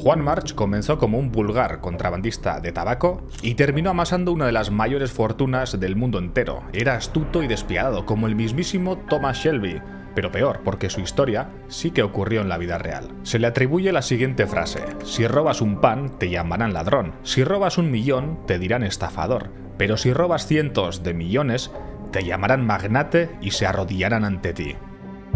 Juan March comenzó como un vulgar contrabandista de tabaco y terminó amasando una de las mayores fortunas del mundo entero. Era astuto y despiadado, como el mismísimo Thomas Shelby, pero peor, porque su historia sí que ocurrió en la vida real. Se le atribuye la siguiente frase: si robas un pan, te llamarán ladrón; si robas 1.000.000, te dirán estafador; pero si robas cientos de millones, te llamarán magnate y se arrodillarán ante ti.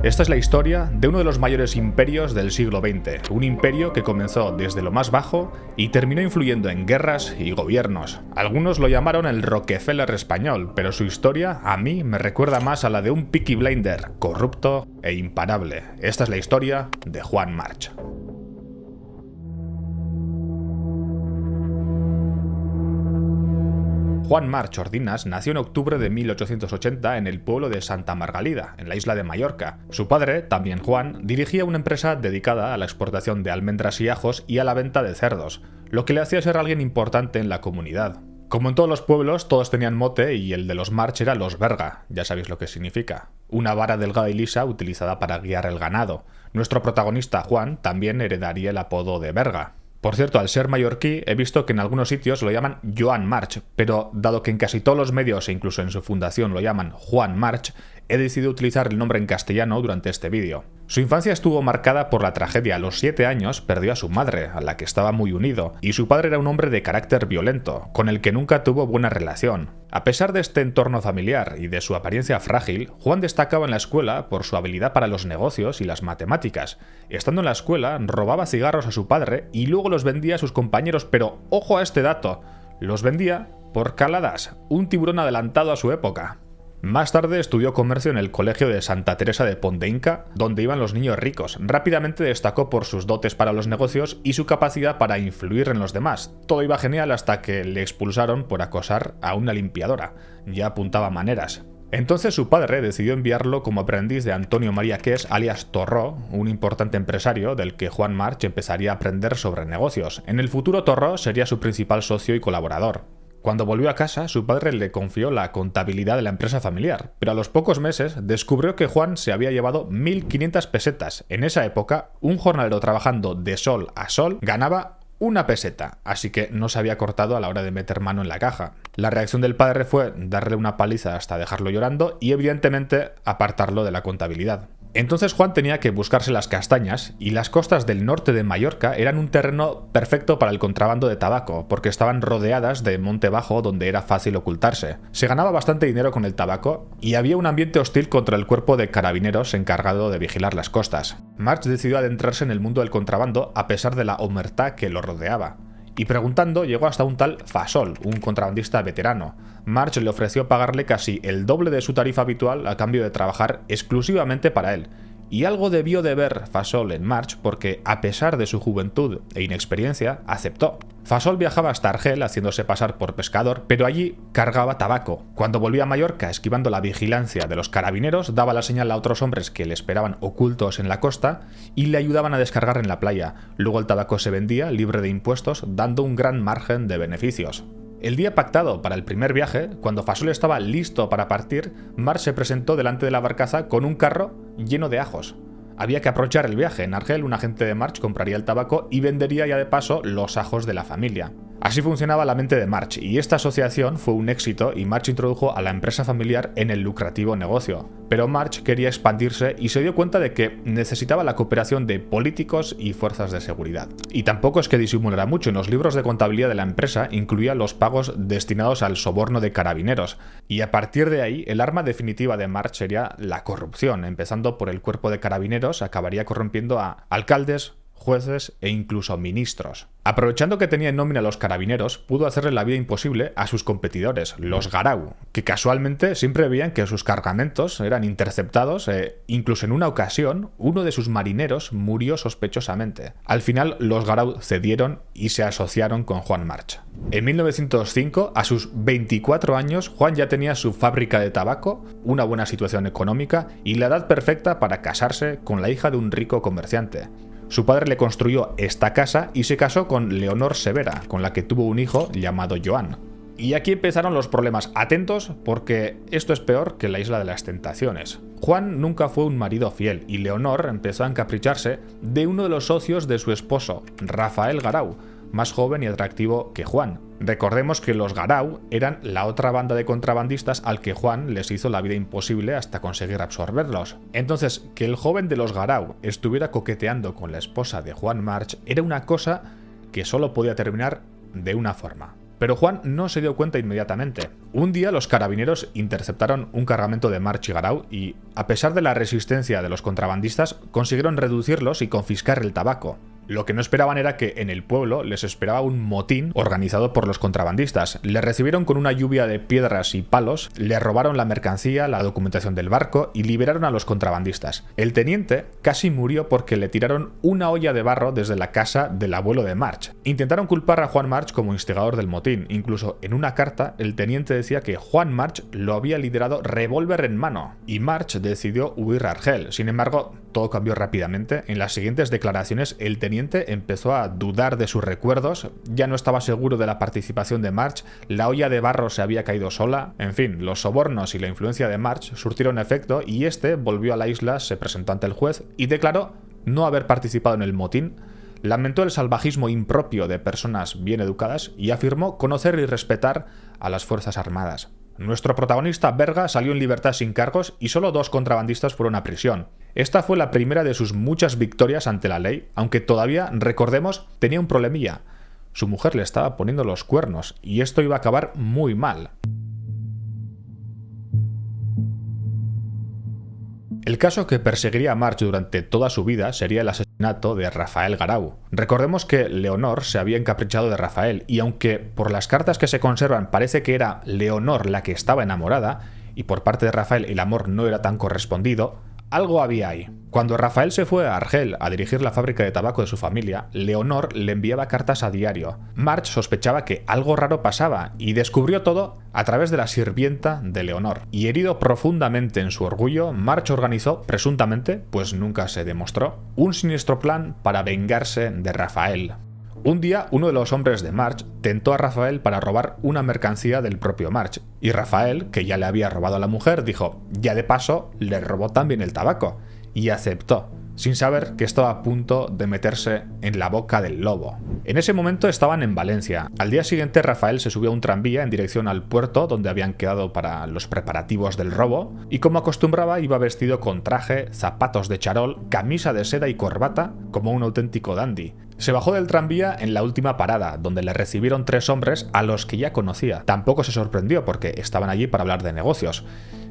Esta es la historia de uno de los mayores imperios del siglo XX, un imperio que comenzó desde lo más bajo y terminó influyendo en guerras y gobiernos. Algunos lo llamaron el Rockefeller español, pero su historia a mí me recuerda más a la de un Peaky Blinder, corrupto e imparable. Esta es la historia de Juan March. Juan March Ordinas nació en octubre de 1880 en el pueblo de Santa Margalida, en la isla de Mallorca. Su padre, también Juan, dirigía una empresa dedicada a la exportación de almendras y ajos y a la venta de cerdos, lo que le hacía ser alguien importante en la comunidad. Como en todos los pueblos, todos tenían mote y el de los March era los verga, ya sabéis lo que significa. Una vara delgada y lisa utilizada para guiar el ganado. Nuestro protagonista, Juan, también heredaría el apodo de verga. Por cierto, al ser mallorquí, he visto que en algunos sitios lo llaman Joan March, pero dado que en casi todos los medios e incluso en su fundación lo llaman Juan March, he decidido utilizar el nombre en castellano durante este vídeo. Su infancia estuvo marcada por la tragedia. A los 7 años perdió a su madre, a la que estaba muy unido, y su padre era un hombre de carácter violento, con el que nunca tuvo buena relación. A pesar de este entorno familiar y de su apariencia frágil, Juan destacaba en la escuela por su habilidad para los negocios y las matemáticas. Estando en la escuela, robaba cigarros a su padre y luego los vendía a sus compañeros, pero ojo a este dato, los vendía por caladas, un tiburón adelantado a su época. Más tarde estudió comercio en el colegio de Santa Teresa de Ponteínca, donde iban los niños ricos. Rápidamente destacó por sus dotes para los negocios y su capacidad para influir en los demás. Todo iba genial hasta que le expulsaron por acosar a una limpiadora. Ya apuntaba maneras. Entonces su padre decidió enviarlo como aprendiz de Antonio María Ques, alias Torró, un importante empresario del que Juan March empezaría a aprender sobre negocios. En el futuro, Torró sería su principal socio y colaborador. Cuando volvió a casa, su padre le confió la contabilidad de la empresa familiar, pero a los pocos meses descubrió que Juan se había llevado 1.500 pesetas. En esa época, un jornalero trabajando de sol a sol ganaba 1 peseta, así que no se había cortado a la hora de meter mano en la caja. La reacción del padre fue darle una paliza hasta dejarlo llorando y evidentemente apartarlo de la contabilidad. Entonces Juan tenía que buscarse las castañas y las costas del norte de Mallorca eran un terreno perfecto para el contrabando de tabaco, porque estaban rodeadas de monte bajo donde era fácil ocultarse. Se ganaba bastante dinero con el tabaco y había un ambiente hostil contra el cuerpo de carabineros encargado de vigilar las costas. March decidió adentrarse en el mundo del contrabando a pesar de la omertá que lo rodeaba. Y preguntando llegó hasta un tal Fasol, un contrabandista veterano. March le ofreció pagarle casi el doble de su tarifa habitual a cambio de trabajar exclusivamente para él. Y algo debió de ver Fasol en March porque, a pesar de su juventud e inexperiencia, aceptó. Fasol viajaba hasta Argel haciéndose pasar por pescador, pero allí cargaba tabaco. Cuando volvía a Mallorca, esquivando la vigilancia de los carabineros, daba la señal a otros hombres que le esperaban ocultos en la costa y le ayudaban a descargar en la playa. Luego el tabaco se vendía libre de impuestos, dando un gran margen de beneficios. El día pactado para el primer viaje, cuando Fasol estaba listo para partir, March se presentó delante de la barcaza con un carro lleno de ajos. Había que aprovechar el viaje. En Argel, un agente de March compraría el tabaco y vendería ya de paso los ajos de la familia. Así funcionaba la mente de March, y esta asociación fue un éxito y March introdujo a la empresa familiar en el lucrativo negocio. Pero March quería expandirse y se dio cuenta de que necesitaba la cooperación de políticos y fuerzas de seguridad. Y tampoco es que disimulara mucho. En los libros de contabilidad de la empresa incluía los pagos destinados al soborno de carabineros. Y a partir de ahí, el arma definitiva de March sería la corrupción. Empezando por el cuerpo de carabineros, acabaría corrompiendo a alcaldes, jueces e incluso ministros. Aprovechando que tenía en nómina a los carabineros, pudo hacerle la vida imposible a sus competidores, los Garau, que casualmente siempre veían que sus cargamentos eran interceptados incluso en una ocasión, uno de sus marineros murió sospechosamente. Al final, los Garau cedieron y se asociaron con Juan March. En 1905, a sus 24 años, Juan ya tenía su fábrica de tabaco, una buena situación económica y la edad perfecta para casarse con la hija de un rico comerciante. Su padre le construyó esta casa y se casó con Leonor Severa, con la que tuvo un hijo llamado Joan. Y aquí empezaron los problemas. Atentos, porque esto es peor que la Isla de las Tentaciones. Juan nunca fue un marido fiel y Leonor empezó a encapricharse de uno de los socios de su esposo, Rafael Garau, más joven y atractivo que Juan. Recordemos que los Garau eran la otra banda de contrabandistas al que Juan les hizo la vida imposible hasta conseguir absorberlos. Entonces, que el joven de los Garau estuviera coqueteando con la esposa de Juan March era una cosa que solo podía terminar de una forma. Pero Juan no se dio cuenta inmediatamente. Un día los carabineros interceptaron un cargamento de March y Garau y, a pesar de la resistencia de los contrabandistas, consiguieron reducirlos y confiscar el tabaco. Lo que no esperaban era que en el pueblo les esperaba un motín organizado por los contrabandistas. Les recibieron con una lluvia de piedras y palos, les robaron la mercancía, la documentación del barco y liberaron a los contrabandistas. El teniente casi murió porque le tiraron una olla de barro desde la casa del abuelo de March. Intentaron culpar a Juan March como instigador del motín. Incluso en una carta el teniente decía que Juan March lo había liderado revólver en mano y March decidió huir a Argel. Sin embargo, todo cambió rápidamente. En las siguientes declaraciones el teniente empezó a dudar de sus recuerdos, ya no estaba seguro de la participación de March, la olla de barro se había caído sola, en fin, los sobornos y la influencia de March surtieron efecto y este volvió a la isla, se presentó ante el juez y declaró no haber participado en el motín, lamentó el salvajismo impropio de personas bien educadas y afirmó conocer y respetar a las Fuerzas Armadas. Nuestro protagonista Berga salió en libertad sin cargos y solo 2 contrabandistas fueron a prisión. Esta fue la primera de sus muchas victorias ante la ley, aunque todavía, recordemos, tenía un problemilla. Su mujer le estaba poniendo los cuernos y esto iba a acabar muy mal. El caso que perseguiría a March durante toda su vida sería el asesinato de Rafael Garau. Recordemos que Leonor se había encaprichado de Rafael y aunque por las cartas que se conservan parece que era Leonor la que estaba enamorada y por parte de Rafael el amor no era tan correspondido, algo había ahí. Cuando Rafael se fue a Argel a dirigir la fábrica de tabaco de su familia, Leonor le enviaba cartas a diario. March sospechaba que algo raro pasaba y descubrió todo a través de la sirvienta de Leonor. Y herido profundamente en su orgullo, March organizó, presuntamente, pues nunca se demostró, un siniestro plan para vengarse de Rafael. Un día, uno de los hombres de March tentó a Rafael para robar una mercancía del propio March, y Rafael, que ya le había robado a la mujer, dijo, ya de paso, le robó también el tabaco, y aceptó, sin saber que estaba a punto de meterse en la boca del lobo. En ese momento estaban en Valencia. Al día siguiente Rafael se subió a un tranvía en dirección al puerto donde habían quedado para los preparativos del robo, y como acostumbraba iba vestido con traje, zapatos de charol, camisa de seda y corbata, como un auténtico dandy. Se bajó del tranvía en la última parada, donde le recibieron 3 hombres a los que ya conocía. Tampoco se sorprendió porque estaban allí para hablar de negocios.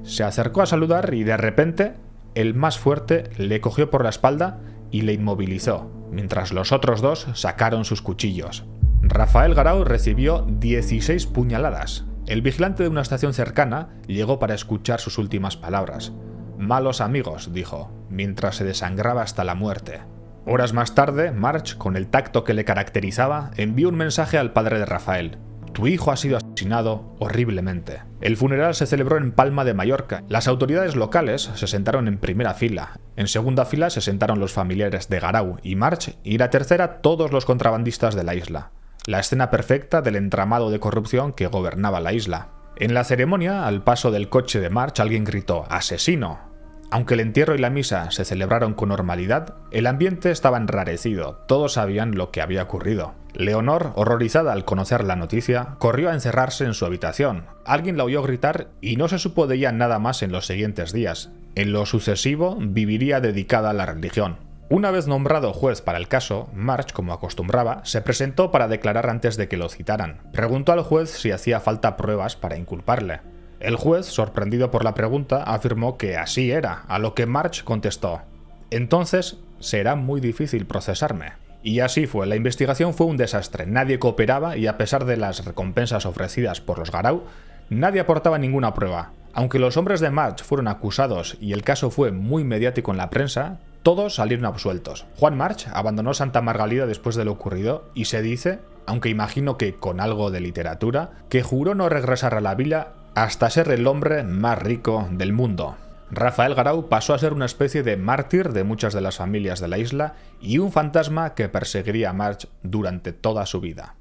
Se acercó a saludar y de repente el más fuerte le cogió por la espalda y le inmovilizó, mientras los otros 2 sacaron sus cuchillos. Rafael Garau recibió 16 puñaladas. El vigilante de una estación cercana llegó para escuchar sus últimas palabras. «Malos amigos», dijo, mientras se desangraba hasta la muerte. Horas más tarde, March, con el tacto que le caracterizaba, envió un mensaje al padre de Rafael. Tu hijo ha sido asesinado horriblemente. El funeral se celebró en Palma de Mallorca. Las autoridades locales se sentaron en primera fila. En segunda fila se sentaron los familiares de Garau y March y la tercera todos los contrabandistas de la isla. La escena perfecta del entramado de corrupción que gobernaba la isla. En la ceremonia, al paso del coche de March, alguien gritó «¡Asesino!». Aunque el entierro y la misa se celebraron con normalidad, el ambiente estaba enrarecido, todos sabían lo que había ocurrido. Leonor, horrorizada al conocer la noticia, corrió a encerrarse en su habitación. Alguien la oyó gritar y no se supo de ella nada más en los siguientes días. En lo sucesivo, viviría dedicada a la religión. Una vez nombrado juez para el caso, March, como acostumbraba, se presentó para declarar antes de que lo citaran. Preguntó al juez si hacía falta pruebas para inculparle. El juez, sorprendido por la pregunta, afirmó que así era, a lo que March contestó: «Entonces será muy difícil procesarme». Y así fue, la investigación fue un desastre, nadie cooperaba y a pesar de las recompensas ofrecidas por los Garau, nadie aportaba ninguna prueba. Aunque los hombres de March fueron acusados y el caso fue muy mediático en la prensa, todos salieron absueltos. Juan March abandonó Santa Margalida después de lo ocurrido y se dice, aunque imagino que con algo de literatura, que juró no regresar a la villa hasta ser el hombre más rico del mundo. Rafael Garau pasó a ser una especie de mártir de muchas de las familias de la isla y un fantasma que perseguiría a March durante toda su vida.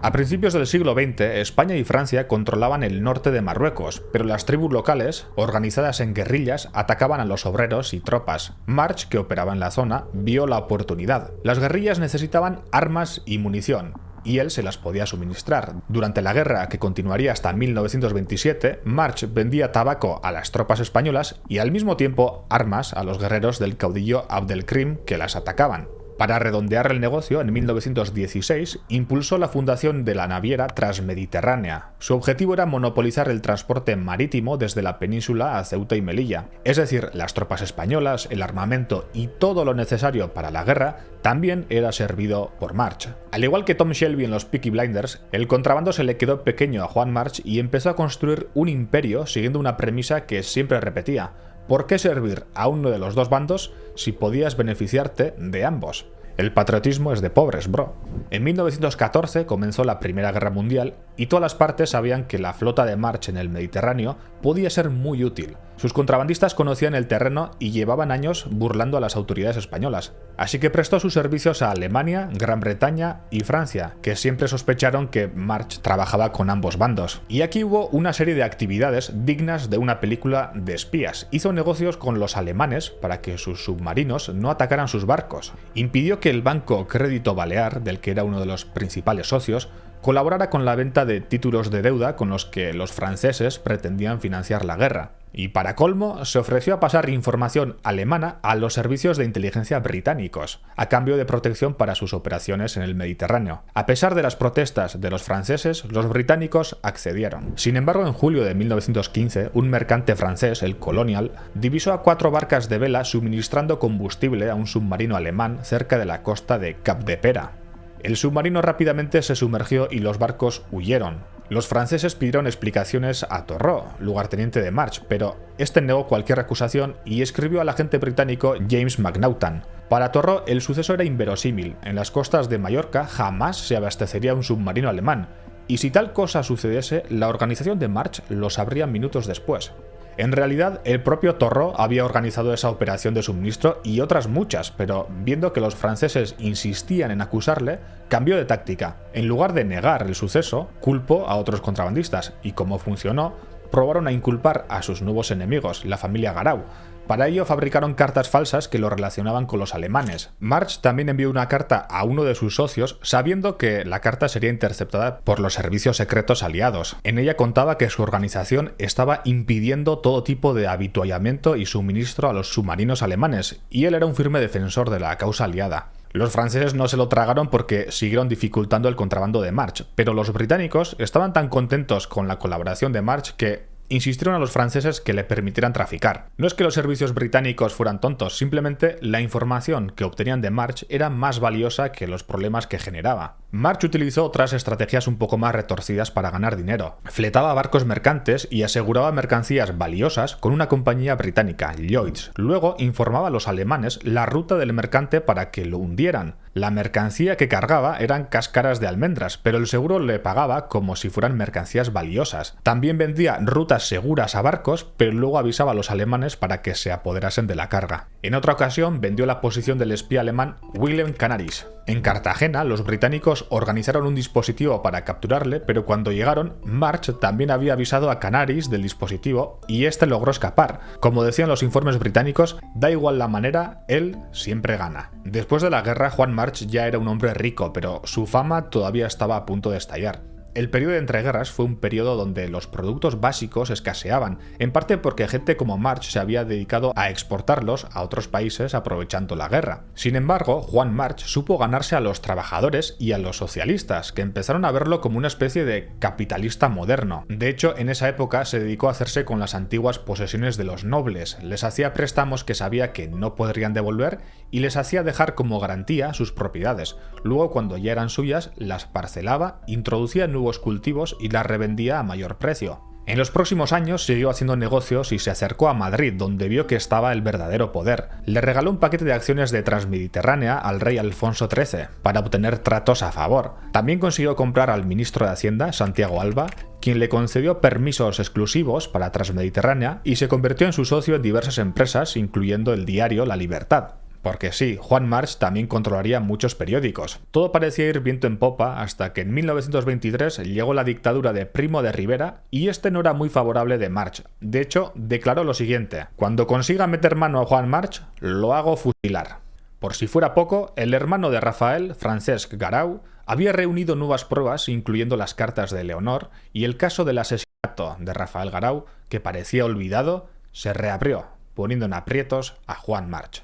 A principios del siglo XX, España y Francia controlaban el norte de Marruecos, pero las tribus locales, organizadas en guerrillas, atacaban a los obreros y tropas. March, que operaba en la zona, vio la oportunidad. Las guerrillas necesitaban armas y munición, y él se las podía suministrar. Durante la guerra, que continuaría hasta 1927, March vendía tabaco a las tropas españolas y al mismo tiempo armas a los guerreros del caudillo Abdelkrim que las atacaban. Para redondear el negocio, en 1916 impulsó la fundación de la naviera Transmediterránea. Su objetivo era monopolizar el transporte marítimo desde la península a Ceuta y Melilla. Es decir, las tropas españolas, el armamento y todo lo necesario para la guerra también era servido por March. Al igual que Tom Shelby en los Peaky Blinders, el contrabando se le quedó pequeño a Juan March y empezó a construir un imperio siguiendo una premisa que siempre repetía: ¿por qué servir a uno de los dos bandos si podías beneficiarte de ambos? El patriotismo es de pobres, bro. En 1914 comenzó la Primera Guerra Mundial y todas las partes sabían que la flota de March en el Mediterráneo podía ser muy útil. Sus contrabandistas conocían el terreno y llevaban años burlando a las autoridades españolas. Así que prestó sus servicios a Alemania, Gran Bretaña y Francia, que siempre sospecharon que March trabajaba con ambos bandos. Y aquí hubo una serie de actividades dignas de una película de espías. Hizo negocios con los alemanes para que sus submarinos no atacaran sus barcos. Impidió que el banco Crédito Balear, del que era uno de los principales socios, colaborara con la venta de títulos de deuda con los que los franceses pretendían financiar la guerra. Y para colmo, se ofreció a pasar información alemana a los servicios de inteligencia británicos, a cambio de protección para sus operaciones en el Mediterráneo. A pesar de las protestas de los franceses, los británicos accedieron. Sin embargo, en julio de 1915, un mercante francés, el Colonial, divisó a 4 barcas de vela suministrando combustible a un submarino alemán cerca de la costa de Cap de Pera. El submarino rápidamente se sumergió y los barcos huyeron. Los franceses pidieron explicaciones a Torró, lugarteniente de March, pero este negó cualquier acusación y escribió al agente británico James McNaughton. Para Torró, el suceso era inverosímil. En las costas de Mallorca jamás se abastecería un submarino alemán, y si tal cosa sucediese, la organización de March lo sabría minutos después. En realidad, el propio Torró había organizado esa operación de suministro y otras muchas, pero viendo que los franceses insistían en acusarle, cambió de táctica. En lugar de negar el suceso, culpó a otros contrabandistas, y como funcionó, probaron a inculpar a sus nuevos enemigos, la familia Garau. Para ello fabricaron cartas falsas que lo relacionaban con los alemanes. March también envió una carta a uno de sus socios sabiendo que la carta sería interceptada por los servicios secretos aliados. En ella contaba que su organización estaba impidiendo todo tipo de avituallamiento y suministro a los submarinos alemanes, y él era un firme defensor de la causa aliada. Los franceses no se lo tragaron porque siguieron dificultando el contrabando de March, pero los británicos estaban tan contentos con la colaboración de March que insistieron a los franceses que le permitieran traficar. No es que los servicios británicos fueran tontos, simplemente la información que obtenían de March era más valiosa que los problemas que generaba. March utilizó otras estrategias un poco más retorcidas para ganar dinero. Fletaba barcos mercantes y aseguraba mercancías valiosas con una compañía británica, Lloyds. Luego informaba a los alemanes la ruta del mercante para que lo hundieran. La mercancía que cargaba eran cáscaras de almendras, pero el seguro le pagaba como si fueran mercancías valiosas. También vendía rutas seguras a barcos, pero luego avisaba a los alemanes para que se apoderasen de la carga. En otra ocasión vendió la posición del espía alemán Wilhelm Canaris. En Cartagena, los británicos organizaron un dispositivo para capturarle, pero cuando llegaron, March también había avisado a Canaris del dispositivo y este logró escapar. Como decían los informes británicos, da igual la manera, él siempre gana. Después de la guerra, Juan March ya era un hombre rico, pero su fama todavía estaba a punto de estallar. El periodo de entreguerras fue un periodo donde los productos básicos escaseaban, en parte porque gente como March se había dedicado a exportarlos a otros países aprovechando la guerra. Sin embargo, Juan March supo ganarse a los trabajadores y a los socialistas, que empezaron a verlo como una especie de capitalista moderno. De hecho, en esa época se dedicó a hacerse con las antiguas posesiones de los nobles, les hacía préstamos que sabía que no podrían devolver y les hacía dejar como garantía sus propiedades. Luego, cuando ya eran suyas, las parcelaba, introducía nuevos cultivos y las revendía a mayor precio. En los próximos años siguió haciendo negocios y se acercó a Madrid, donde vio que estaba el verdadero poder. Le regaló un paquete de acciones de Transmediterránea al rey Alfonso XIII para obtener tratos a favor. También consiguió comprar al ministro de Hacienda, Santiago Alba, quien le concedió permisos exclusivos para Transmediterránea y se convirtió en su socio en diversas empresas, incluyendo el diario La Libertad. Porque sí, Juan March también controlaría muchos periódicos. Todo parecía ir viento en popa hasta que en 1923 llegó la dictadura de Primo de Rivera y este no era muy favorable de March. De hecho, declaró lo siguiente: cuando consiga meter mano a Juan March, lo hago fusilar. Por si fuera poco, el hermano de Rafael, Francesc Garau, había reunido nuevas pruebas, incluyendo las cartas de Leonor, y el caso del asesinato de Rafael Garau, que parecía olvidado, se reabrió, poniendo en aprietos a Juan March.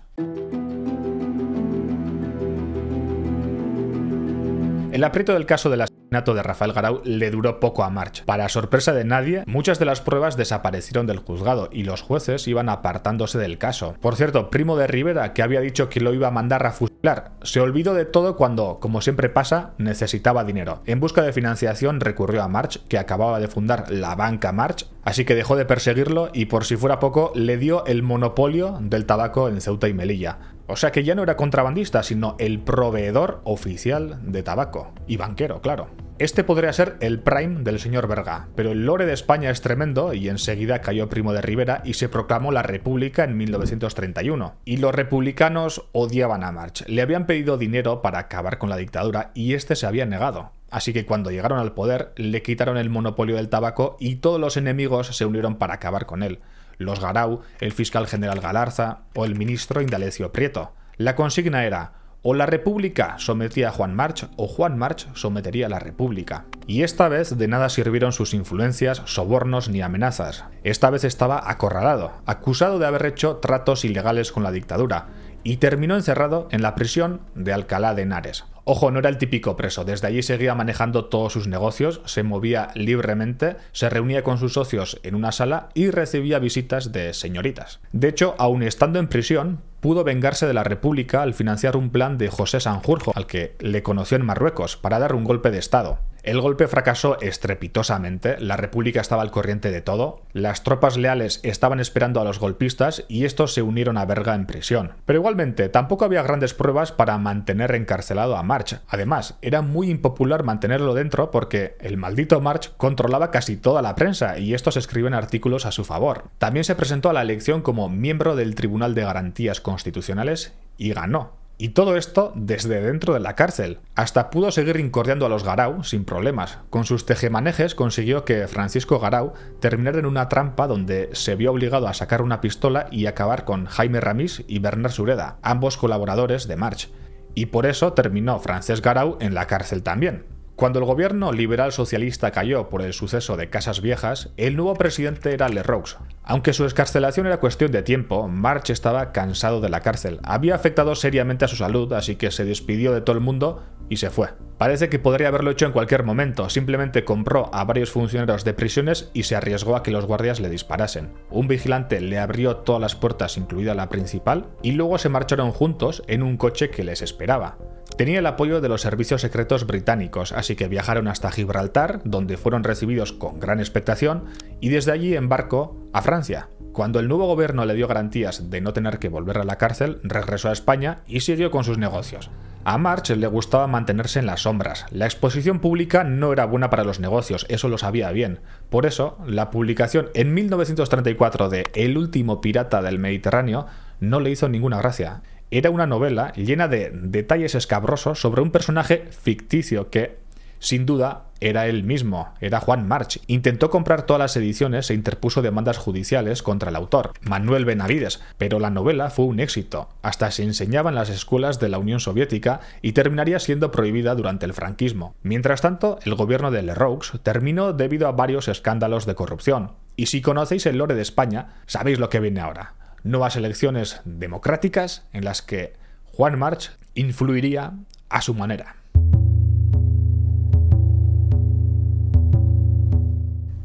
El aprieto del caso del asesinato de Rafael Garau le duró poco a March. Para sorpresa de nadie, muchas de las pruebas desaparecieron del juzgado y los jueces iban apartándose del caso. Por cierto, Primo de Rivera, que había dicho que lo iba a mandar a fusilar, se olvidó de todo cuando, como siempre pasa, necesitaba dinero. En busca de financiación recurrió a March, que acababa de fundar la banca March, así que dejó de perseguirlo y, por si fuera poco, le dio el monopolio del tabaco en Ceuta y Melilla. O sea que ya no era contrabandista, sino el proveedor oficial de tabaco. Y banquero, claro. Este podría ser el prime del señor Berga, pero el lore de España es tremendo y enseguida cayó Primo de Rivera y se proclamó la República en 1931. Y los republicanos odiaban a March. Le habían pedido dinero para acabar con la dictadura y este se había negado. Así que cuando llegaron al poder, le quitaron el monopolio del tabaco y todos los enemigos se unieron para acabar con él. Los Garau, el fiscal general Galarza o el ministro Indalecio Prieto. La consigna era: o la República sometía a Juan March o Juan March sometería a la República. Y esta vez de nada sirvieron sus influencias, sobornos ni amenazas. Esta vez estaba acorralado, acusado de haber hecho tratos ilegales con la dictadura, y terminó encerrado en la prisión de Alcalá de Henares. Ojo, no era el típico preso, desde allí seguía manejando todos sus negocios, se movía libremente, se reunía con sus socios en una sala y recibía visitas de señoritas. De hecho, aun estando en prisión, pudo vengarse de la República al financiar un plan de José Sanjurjo, al que le conoció en Marruecos, para dar un golpe de Estado. El golpe fracasó estrepitosamente, la República estaba al corriente de todo, las tropas leales estaban esperando a los golpistas y estos se unieron a Berga en prisión. Pero igualmente, tampoco había grandes pruebas para mantener encarcelado a March. Además, era muy impopular mantenerlo dentro porque el maldito March controlaba casi toda la prensa y estos escriben artículos a su favor. También se presentó a la elección como miembro del Tribunal de Garantías Constitucionales y ganó. Y todo esto desde dentro de la cárcel. Hasta pudo seguir incordiando a los Garau sin problemas. Con sus tejemanejes consiguió que Francisco Garau terminara en una trampa donde se vio obligado a sacar una pistola y acabar con Jaime Ramís y Bernard Sureda, ambos colaboradores de March. Y por eso terminó Francesc Garau en la cárcel también. Cuando el gobierno liberal socialista cayó por el suceso de Casas Viejas, el nuevo presidente era Lerroux. Aunque su excarcelación era cuestión de tiempo, March estaba cansado de la cárcel. Había afectado seriamente a su salud, así que se despidió de todo el mundo y se fue. Parece que podría haberlo hecho en cualquier momento, simplemente compró a varios funcionarios de prisiones y se arriesgó a que los guardias le disparasen. Un vigilante le abrió todas las puertas, incluida la principal, y luego se marcharon juntos en un coche que les esperaba. Tenía el apoyo de los servicios secretos británicos, así que viajaron hasta Gibraltar, donde fueron recibidos con gran expectación, y desde allí embarcó a Francia. Cuando el nuevo gobierno le dio garantías de no tener que volver a la cárcel, regresó a España y siguió con sus negocios. A March le gustaba mantenerse en las sombras. La exposición pública no era buena para los negocios, eso lo sabía bien. Por eso, la publicación en 1934 de El último pirata del Mediterráneo no le hizo ninguna gracia. Era una novela llena de detalles escabrosos sobre un personaje ficticio que, sin duda, era él mismo, era Juan March. Intentó comprar todas las ediciones e interpuso demandas judiciales contra el autor, Manuel Benavides, pero la novela fue un éxito. Hasta se enseñaba en las escuelas de la Unión Soviética y terminaría siendo prohibida durante el franquismo. Mientras tanto, el gobierno de Lerroux terminó debido a varios escándalos de corrupción. Y si conocéis el lore de España, sabéis lo que viene ahora. Nuevas elecciones democráticas en las que Juan March influiría a su manera.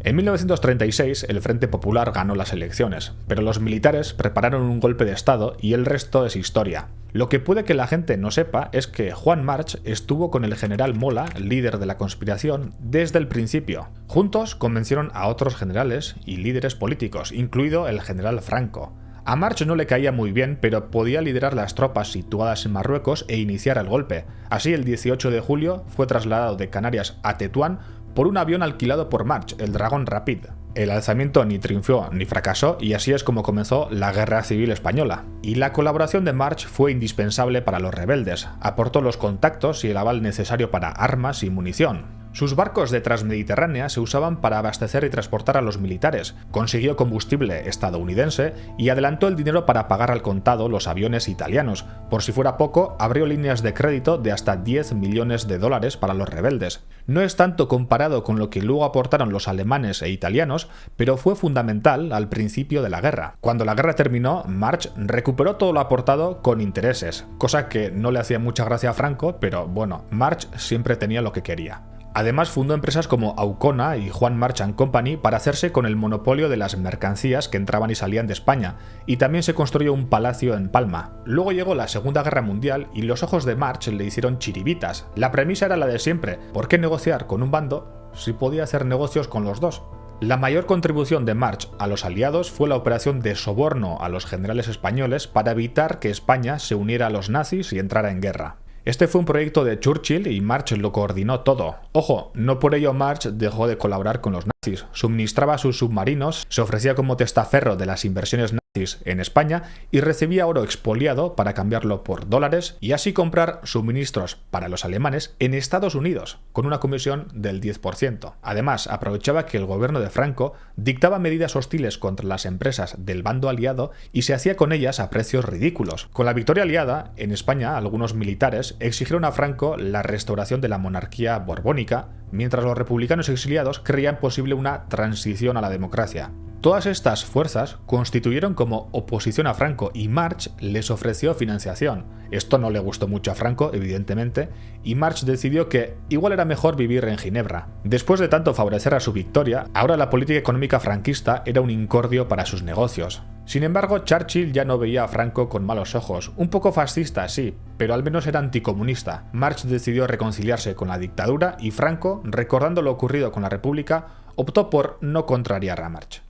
En 1936 el Frente Popular ganó las elecciones, pero los militares prepararon un golpe de Estado y el resto es historia. Lo que puede que la gente no sepa es que Juan March estuvo con el general Mola, líder de la conspiración, desde el principio. Juntos convencieron a otros generales y líderes políticos, incluido el general Franco. A March no le caía muy bien, pero podía liderar las tropas situadas en Marruecos e iniciar el golpe. Así, el 18 de julio fue trasladado de Canarias a Tetuán por un avión alquilado por March, el Dragón Rapid. El alzamiento ni triunfó ni fracasó y así es como comenzó la Guerra Civil Española. Y la colaboración de March fue indispensable para los rebeldes, aportó los contactos y el aval necesario para armas y munición. Sus barcos de Transmediterránea se usaban para abastecer y transportar a los militares, consiguió combustible estadounidense y adelantó el dinero para pagar al contado los aviones italianos. Por si fuera poco, abrió líneas de crédito de hasta 10 millones de dólares para los rebeldes. No es tanto comparado con lo que luego aportaron los alemanes e italianos, pero fue fundamental al principio de la guerra. Cuando la guerra terminó, March recuperó todo lo aportado con intereses, cosa que no le hacía mucha gracia a Franco, pero bueno, March siempre tenía lo que quería. Además fundó empresas como Aucona y Juan March & Company para hacerse con el monopolio de las mercancías que entraban y salían de España, y también se construyó un palacio en Palma. Luego llegó la Segunda Guerra Mundial y los ojos de March le hicieron chiribitas. La premisa era la de siempre: ¿por qué negociar con un bando si podía hacer negocios con los dos? La mayor contribución de March a los aliados fue la operación de soborno a los generales españoles para evitar que España se uniera a los nazis y entrara en guerra. Este fue un proyecto de Churchill y March lo coordinó todo. Ojo, no por ello March dejó de colaborar con los nazis. Suministraba sus submarinos, se ofrecía como testaferro de las inversiones nazis en España y recibía oro expoliado para cambiarlo por dólares y así comprar suministros para los alemanes en Estados Unidos, con una comisión del 10%. Además, aprovechaba que el gobierno de Franco dictaba medidas hostiles contra las empresas del bando aliado y se hacía con ellas a precios ridículos. Con la victoria aliada, en España, algunos militares exigieron a Franco la restauración de la monarquía borbónica, mientras los republicanos exiliados creían posible una transición a la democracia. Todas estas fuerzas constituyeron como oposición a Franco y March les ofreció financiación. Esto no le gustó mucho a Franco, evidentemente, y March decidió que igual era mejor vivir en Ginebra. Después de tanto favorecer a su victoria, ahora la política económica franquista era un incordio para sus negocios. Sin embargo, Churchill ya no veía a Franco con malos ojos, un poco fascista, sí, pero al menos era anticomunista. March decidió reconciliarse con la dictadura y Franco, recordando lo ocurrido con la República, optó por no contrariar a March.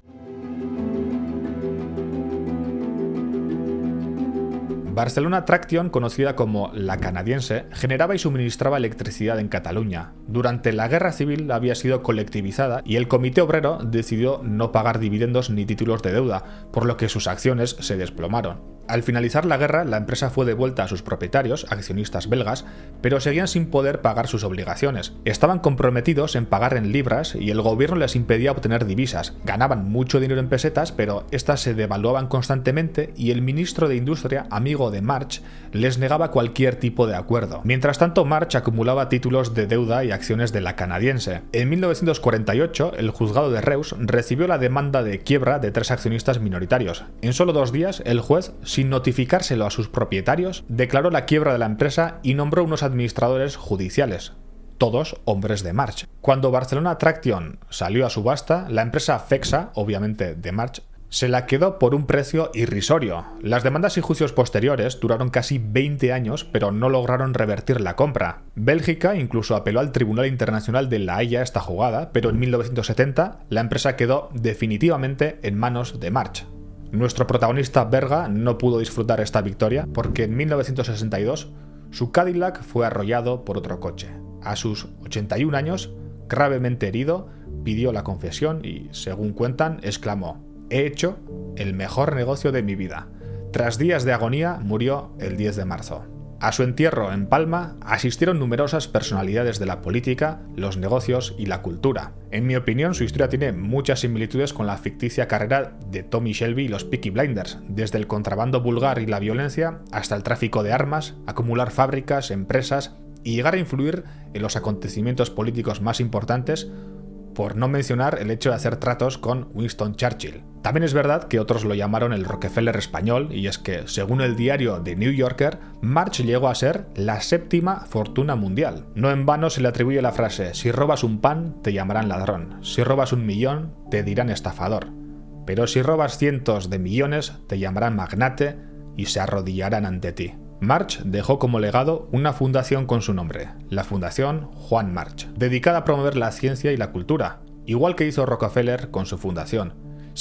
Barcelona Traction, conocida como La Canadiense, generaba y suministraba electricidad en Cataluña. Durante la Guerra Civil había sido colectivizada y el Comité Obrero decidió no pagar dividendos ni títulos de deuda, por lo que sus acciones se desplomaron. Al finalizar la guerra, la empresa fue devuelta a sus propietarios, accionistas belgas, pero seguían sin poder pagar sus obligaciones. Estaban comprometidos en pagar en libras y el gobierno les impedía obtener divisas. Ganaban mucho dinero en pesetas, pero estas se devaluaban constantemente y el ministro de Industria, amigo de March, les negaba cualquier tipo de acuerdo. Mientras tanto, March acumulaba títulos de deuda y acciones de La Canadiense. En 1948, el juzgado de Reus recibió la demanda de quiebra de 3 accionistas minoritarios. En solo 2 días, el juez, sin notificárselo a sus propietarios, declaró la quiebra de la empresa y nombró unos administradores judiciales, todos hombres de March. Cuando Barcelona Traction salió a subasta, la empresa FEXA, obviamente de March, se la quedó por un precio irrisorio. Las demandas y juicios posteriores duraron casi 20 años, pero no lograron revertir la compra. Bélgica incluso apeló al Tribunal Internacional de La Haya esta jugada, pero en 1970 la empresa quedó definitivamente en manos de March. Nuestro protagonista belga no pudo disfrutar esta victoria porque en 1962 su Cadillac fue arrollado por otro coche. A sus 81 años, gravemente herido, pidió la confesión y, según cuentan, exclamó: «He hecho el mejor negocio de mi vida». Tras días de agonía, murió el 10 de marzo. A su entierro en Palma asistieron numerosas personalidades de la política, los negocios y la cultura. En mi opinión, su historia tiene muchas similitudes con la ficticia carrera de Tommy Shelby y los Peaky Blinders, desde el contrabando vulgar y la violencia hasta el tráfico de armas, acumular fábricas, empresas y llegar a influir en los acontecimientos políticos más importantes, por no mencionar el hecho de hacer tratos con Winston Churchill. También es verdad que otros lo llamaron el Rockefeller español, y es que, según el diario The New Yorker, March llegó a ser la 7ª fortuna mundial. No en vano se le atribuye la frase: si robas un pan, te llamarán ladrón; si robas 1 millón, te dirán estafador; pero si robas cientos de millones, te llamarán magnate y se arrodillarán ante ti. March dejó como legado una fundación con su nombre, la Fundación Juan March, dedicada a promover la ciencia y la cultura, igual que hizo Rockefeller con su fundación.